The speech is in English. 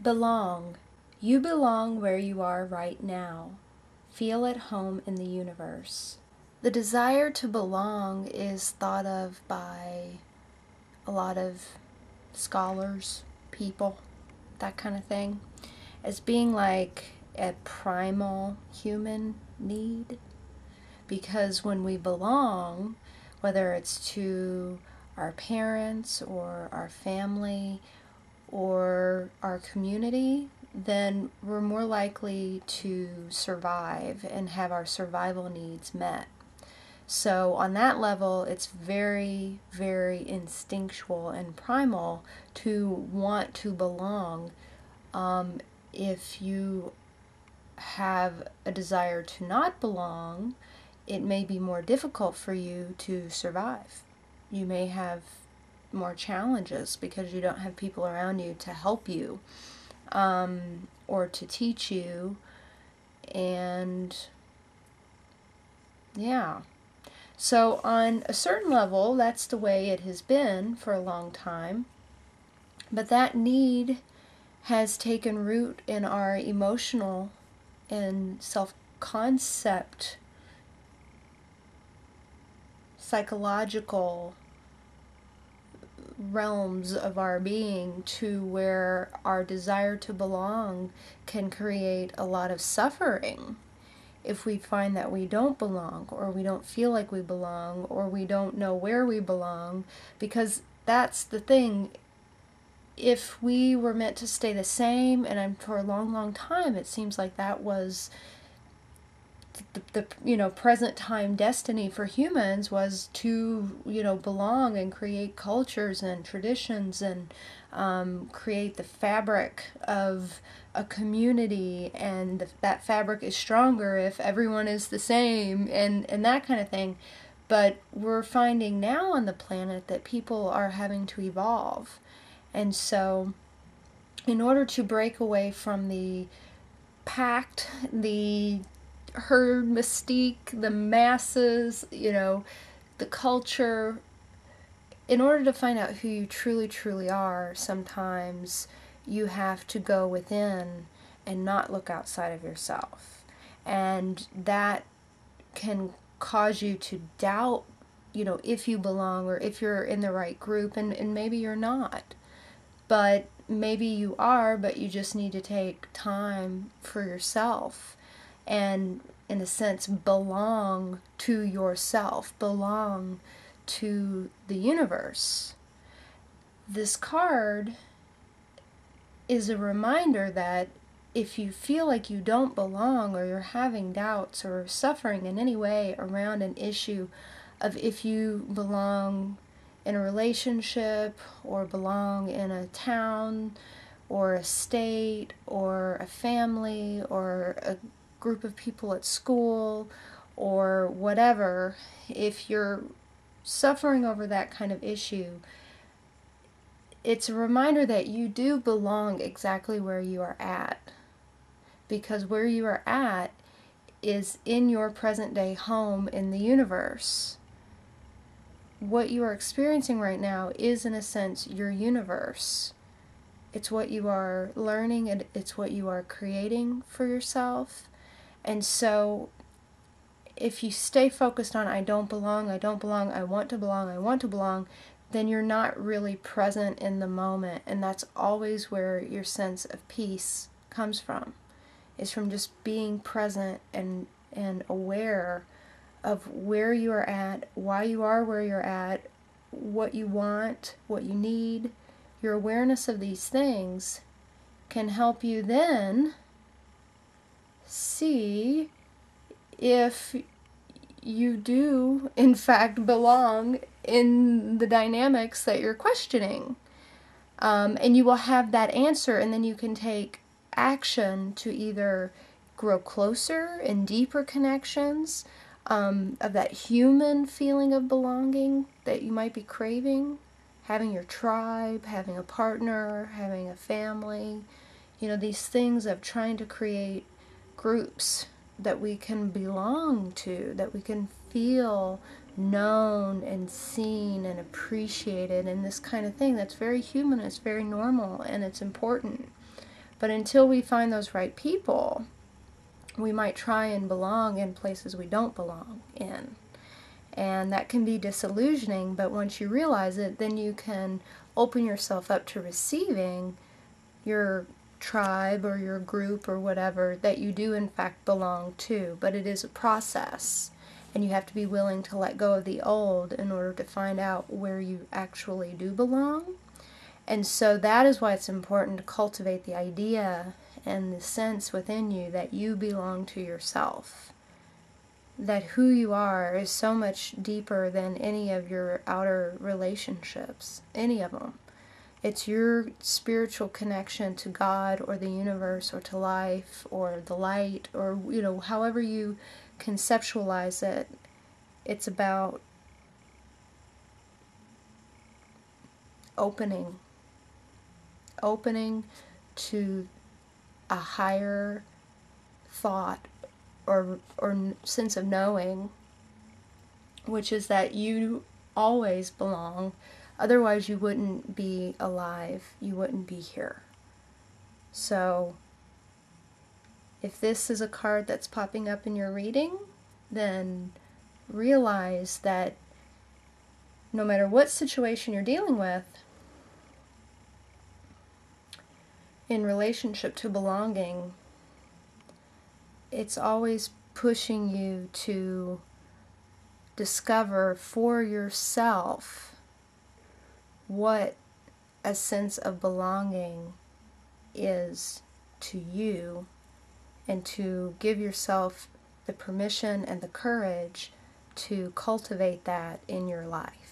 Belong. You belong where you are right now. Feel at home in the universe. The desire to belong is thought of by a lot of scholars, people, that kind of thing, as being like a primal human need. Because when we belong, whether it's to our parents or our family or our community, then we're more likely to survive and have our survival needs met. So on that level, it's very, very instinctual and primal to want to belong. If you have a desire to not belong, it may be more difficult for you to survive. You may have more challenges because you don't have people around you to help you or to teach you. And yeah. So on a certain level, that's the way it has been for a long time. But that need has taken root in our emotional and self-concept, psychological realms of our being, to where our desire to belong can create a lot of suffering if we find that we don't belong, or we don't feel like we belong, or we don't know where we belong. Because that's the thing, if we were meant to stay the same, and for a long, long time it seems like that was the present time destiny for humans, was to belong and create cultures and traditions and create the fabric of a community, and that fabric is stronger if everyone is the same, and that kind of thing. But we're finding now on the planet that people are having to evolve, and so in order to break away from the pact, the herd mystique, the masses, the culture, in order to find out who you truly, truly are, sometimes you have to go within and not look outside of yourself. And that can cause you to doubt, if you belong or if you're in the right group, and maybe you're not. But maybe you are, but you just need to take time for yourself and, in a sense, belong to yourself, belong to the universe. This card is a reminder that if you feel like you don't belong, or you're having doubts or suffering in any way around an issue of if you belong in a relationship, or belong in a town, or a state, or a family, or a group of people at school, or whatever, if you're suffering over that kind of issue, it's a reminder that you do belong exactly where you are at. Because where you are at is in your present day home in the universe. What you are experiencing right now is, in a sense, your universe. It's what you are learning, and it's what you are creating for yourself. And so if you stay focused on I don't belong, I don't belong, I want to belong, I want to belong, then you're not really present in the moment. And that's always where your sense of peace comes from. It's from just being present and aware of where you are at, why you are where you're at, what you want, what you need. Your awareness of these things can help you then see if you do, in fact, belong in the dynamics that you're questioning. And you will have that answer, and then you can take action to either grow closer and deeper connections of that human feeling of belonging that you might be craving, having your tribe, having a partner, having a family, these things of trying to create groups that we can belong to, that we can feel known and seen and appreciated, and this kind of thing that's very human, it's very normal, and it's important. But until we find those right people, we might try and belong in places we don't belong in. And that can be disillusioning, but once you realize it, then you can open yourself up to receiving your tribe or your group or whatever that you do in fact belong to. But it is a process, and you have to be willing to let go of the old in order to find out where you actually do belong. And so that is why it's important to cultivate the idea and the sense within you that you belong to yourself. That who you are is so much deeper than any of your outer relationships, any of them. It's your spiritual connection to God or the universe or to life or the light or, however you conceptualize it. It's about opening to a higher thought or sense of knowing, which is that you always belong. Otherwise you wouldn't be alive, you wouldn't be here. So if this is a card that's popping up in your reading, then realize that no matter what situation you're dealing with, in relationship to belonging, it's always pushing you to discover for yourself what a sense of belonging is to you, and to give yourself the permission and the courage to cultivate that in your life.